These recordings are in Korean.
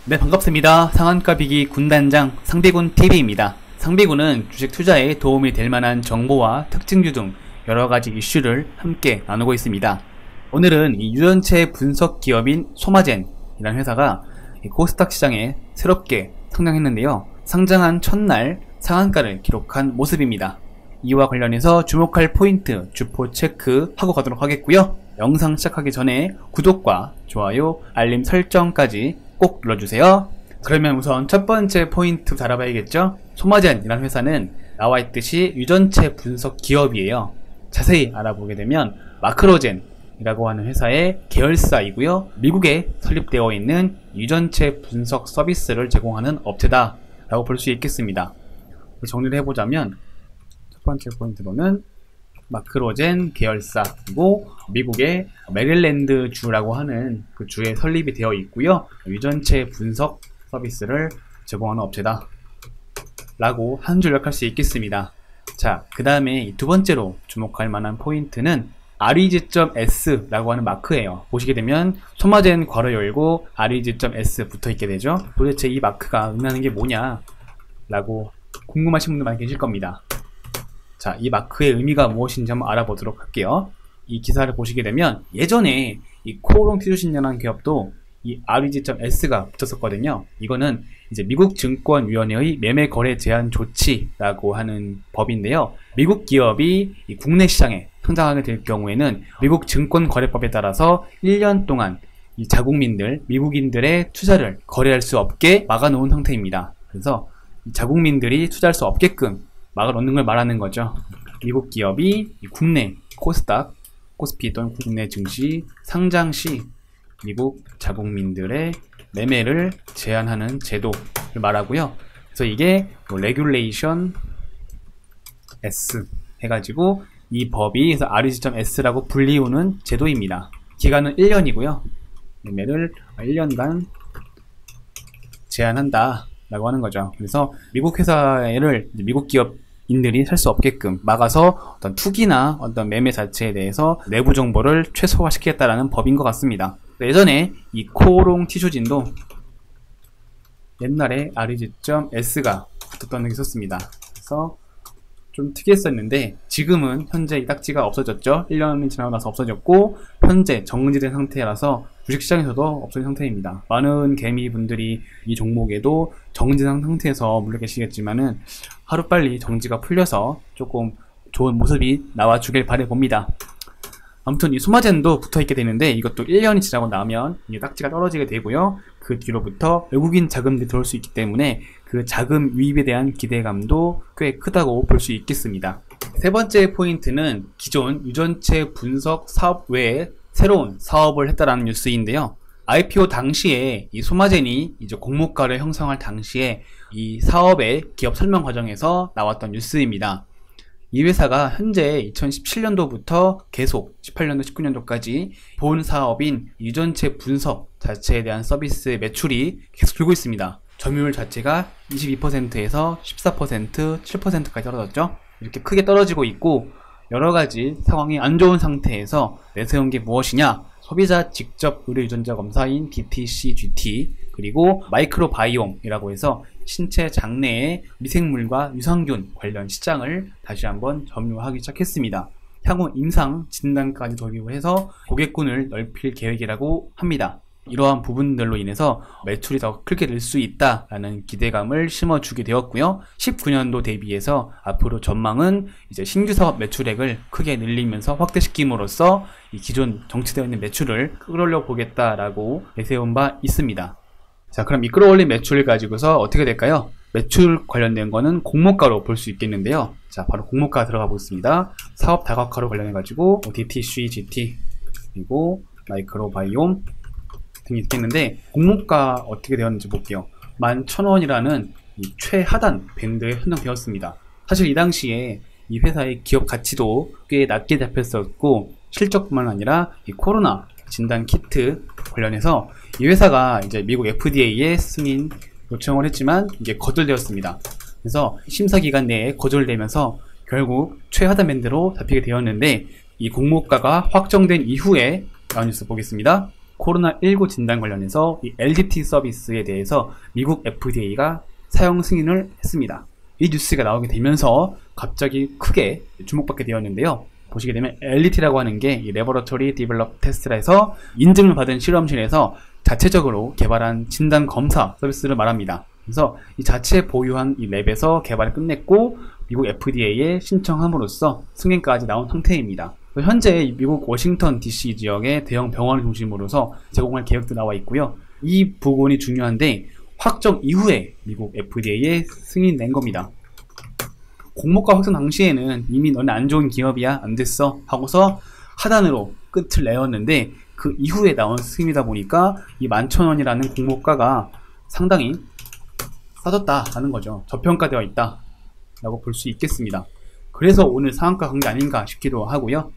네, 반갑습니다. 상한가 비기 군단장 상비군TV입니다. 상비군은 주식 투자에 도움이 될 만한 정보와 특징주 등 여러가지 이슈를 함께 나누고 있습니다. 오늘은 이 유전체 분석 기업인 소마젠이라는 회사가 코스닥 시장에 새롭게 상장했는데요. 상장한 첫날 상한가를 기록한 모습입니다. 이와 관련해서 주목할 포인트 주포 체크하고 가도록 하겠고요. 영상 시작하기 전에 구독과 좋아요, 알림 설정까지 꼭 눌러주세요. 그러면 우선 첫 번째 포인트 알아봐야겠죠? 소마젠이라는 회사는 나와있듯이 유전체 분석 기업이에요. 자세히 알아보게 되면 마크로젠이라고 하는 회사의 계열사이고요. 미국에 설립되어 있는 유전체 분석 서비스를 제공하는 업체다 라고 볼 수 있겠습니다. 정리를 해보자면 첫 번째 포인트로는 마크로젠 계열사이고 미국의 메릴랜드 주라고 하는 그 주에 설립이 되어 있고요. 유전체 분석 서비스를 제공하는 업체다 라고 한 줄 요약할 수 있겠습니다. 자, 그 다음에 두 번째로 주목할 만한 포인트는 REG.S 라고 하는 마크예요. 보시게 되면 소마젠 괄호 열고 REG.S 붙어 있게 되죠. 도대체 이 마크가 의미하는 게 뭐냐 라고 궁금하신 분들 많이 계실 겁니다. 자, 이 마크의 의미가 무엇인지 한번 알아보도록 할게요. 이 기사를 보시게 되면 예전에 이 코오롱 티조신이라는 기업도 이 REG.S가 붙었었거든요. 이거는 이제 미국 증권위원회의 매매 거래 제한 조치라고 하는 법인데요. 미국 기업이 이 국내 시장에 상장하게 될 경우에는 미국 증권거래법에 따라서 1년 동안 이 자국민들, 미국인들의 투자를 거래할 수 없게 막아놓은 상태입니다. 그래서 이 자국민들이 투자할 수 없게끔 막아놓는 걸 말하는 거죠. 미국 기업이 국내 코스닥, 코스피 또는 국내 증시 상장 시 미국 자국민들의 매매를 제한하는 제도를 말하고요. 그래서 이게 레귤레이션 S 해가지고 이 법이 그래서 REG.S라고 불리우는 제도입니다. 기간은 1년이고요. 매매를 1년간 제한한다 라고 하는 거죠. 그래서 미국 회사를 미국 기업인들이 살 수 없게끔 막아서 어떤 투기나 어떤 매매 자체에 대해서 내부 정보를 최소화시키겠다라는 법인 것 같습니다. 예전에 이 코오롱 티쇼진도 옛날에 REG.S가 붙었던 적이 있었습니다. 그래서 좀 특이했었는데 지금은 현재 이 딱지가 없어졌죠. 1년이 지나고 나서 없어졌고 현재 정지된 상태라서 주식시장에서도 없어진 상태입니다. 많은 개미분들이 이 종목에도 정지된 상태에서 물려 계시겠지만은 하루빨리 정지가 풀려서 조금 좋은 모습이 나와주길 바라봅니다. 아무튼 이 소마젠도 붙어있게 되는데 이것도 1년이 지나고 나면 이 딱지가 떨어지게 되고요. 그 뒤로부터 외국인 자금들이 들어올 수 있기 때문에 그 자금 유입에 대한 기대감도 꽤 크다고 볼 수 있겠습니다. 세 번째 포인트는 기존 유전체 분석 사업 외에 새로운 사업을 했다라는 뉴스인데요. IPO 당시에 이 소마젠이 이제 공모가를 형성할 당시에 이 사업의 기업 설명 과정에서 나왔던 뉴스입니다. 이 회사가 현재 2017년도부터 계속 18년도, 19년도까지 본 사업인 유전체 분석 자체에 대한 서비스 매출이 계속 줄고 있습니다. 점유율 자체가 22%에서 14%, 7%까지 떨어졌죠. 이렇게 크게 떨어지고 있고 여러가지 상황이 안 좋은 상태에서 내세운 게 무엇이냐? 소비자 직접 의료 유전자 검사인 DTC, GT 그리고 마이크로바이옴이라고 해서 신체 장내의 미생물과 유산균 관련 시장을 다시 한번 점유하기 시작했습니다. 향후 임상 진단까지 도입해서 고객군을 넓힐 계획이라고 합니다. 이러한 부분들로 인해서 매출이 더 크게 늘 수 있다라는 기대감을 심어주게 되었고요. 19년도 대비해서 앞으로 전망은 이제 신규 사업 매출액을 크게 늘리면서 확대시킴으로써 이 기존 정체되어 있는 매출을 끌어올려 보겠다라고 내세운 바 있습니다. 자, 그럼 이 끌어올린 매출을 가지고서 어떻게 될까요? 매출 관련된 거는 공모가로 볼 수 있겠는데요. 자, 바로 공모가 들어가 보겠습니다. 사업 다각화로 관련해 가지고 DTC, GT 그리고 마이크로바이옴 등이 있겠는데 공모가 어떻게 되었는지 볼게요. 11,000원이라는 이 최하단 밴드에 선정되었습니다. 사실 이 당시에 이 회사의 기업 가치도 꽤 낮게 잡혔었고 실적뿐만 아니라 이 코로나 진단 키트 관련해서 이 회사가 이제 미국 FDA에 승인 요청을 했지만 이게 거절되었습니다. 그래서 심사기간 내에 거절되면서 결국 최하단 밴드로 잡히게 되었는데 이 공모가가 확정된 이후에 나온 뉴스 보겠습니다. 코로나19 진단 관련해서 이 LDT 서비스에 대해서 미국 FDA가 사용 승인을 했습니다. 이 뉴스가 나오게 되면서 갑자기 크게 주목받게 되었는데요. 보시게 되면 LDT라고 하는 게 이 Laboratory Developed Test라 해서 인증을 받은 실험실에서 자체적으로 개발한 진단 검사 서비스를 말합니다. 그래서 이 자체 보유한 이 랩에서 개발을 끝냈고 미국 FDA에 신청함으로써 승인까지 나온 상태입니다. 현재 미국 워싱턴 DC 지역의 대형 병원을 중심으로서 제공할 계획도 나와 있고요. 이 부분이 중요한데 확정 이후에 미국 FDA에 승인 낸 겁니다. 공모가 확정 당시에는 이미 너네 안 좋은 기업이야 안 됐어 하고서 하단으로 끝을 내었는데 그 이후에 나온 승인이다 보니까 이 11,000원이라는 공모가가 상당히 싸졌다라는 거죠. 저평가되어 있다 라고 볼 수 있겠습니다. 그래서 오늘 상한가 간 게 아닌가 싶기도 하고요.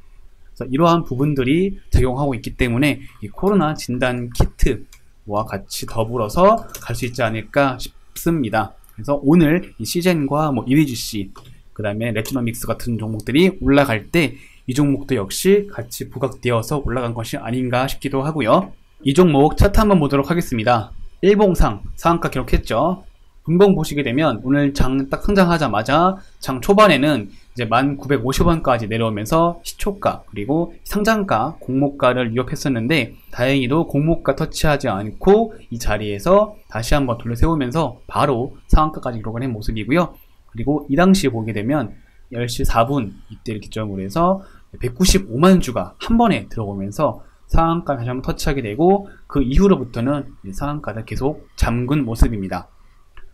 그래서 이러한 부분들이 작용하고 있기 때문에 이 코로나 진단 키트와 같이 더불어서 갈 수 있지 않을까 싶습니다. 그래서 오늘 이 시젠과 이리지씨 그 다음에 레지노믹스 같은 종목들이 올라갈 때 이 종목도 역시 같이 부각되어서 올라간 것이 아닌가 싶기도 하고요. 이 종목 차트 한번 보도록 하겠습니다. 일봉상 상한가 기록했죠. 분봉 보시게 되면 오늘 장 딱 상장하자마자 장 초반에는 이제 1,950원까지 내려오면서 시초가 그리고 상장가 공모가를 위협했었는데 다행히도 공모가 터치하지 않고 이 자리에서 다시 한번 돌려세우면서 바로 상한가까지 기록을 한 모습이고요. 그리고 이 당시 보게 되면 10시 4분 이때를 기점으로 해서 195만 주가 한 번에 들어오면서 상한가 다시 한번 터치하게 되고 그 이후로부터는 상한가를 계속 잠근 모습입니다.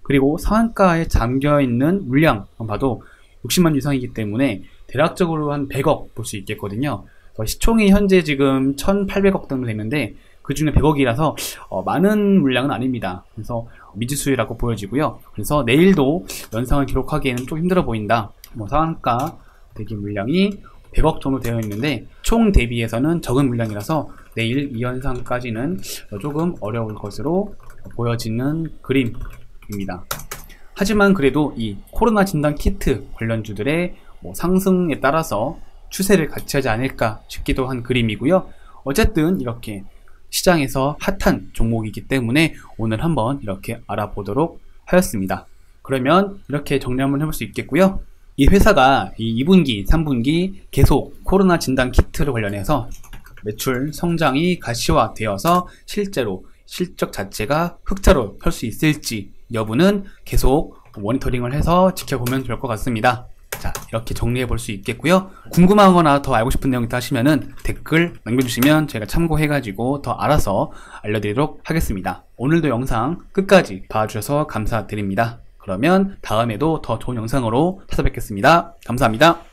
그리고 상한가에 잠겨있는 물량 봐도 60만 주 이상이기 때문에 대략적으로 한 100억 볼 수 있겠거든요. 시총이 현재 지금 1,800억 정도 되는데 그 중에 100억이라서 많은 물량은 아닙니다. 그래서 미지수라고 보여지고요. 그래서 내일도 연상을 기록하기에는 좀 힘들어 보인다. 상한가 대기 물량이 100억 정도 되어 있는데 총 대비해서는 적은 물량이라서 내일 이 현상까지는 조금 어려울 것으로 보여지는 그림입니다. 하지만 그래도 이 코로나 진단 키트 관련주들의 상승에 따라서 추세를 같이 하지 않을까 싶기도 한 그림이고요. 어쨌든 이렇게 시장에서 핫한 종목이기 때문에 오늘 한번 이렇게 알아보도록 하였습니다. 그러면 이렇게 정리 한번 해볼 수 있겠고요. 이 회사가 이 2분기, 3분기 계속 코로나 진단 키트를 관련해서 매출 성장이 가시화되어서 실제로 실적 자체가 흑자로 펼 수 있을지 여부는 계속 모니터링을 해서 지켜보면 좋을 것 같습니다. 자, 이렇게 정리해 볼 수 있겠고요. 궁금하거나 더 알고 싶은 내용 있다 하시면은 댓글 남겨주시면 제가 참고해가지고 더 알아서 알려드리도록 하겠습니다. 오늘도 영상 끝까지 봐주셔서 감사드립니다. 그러면 다음에도 더 좋은 영상으로 찾아뵙겠습니다. 감사합니다.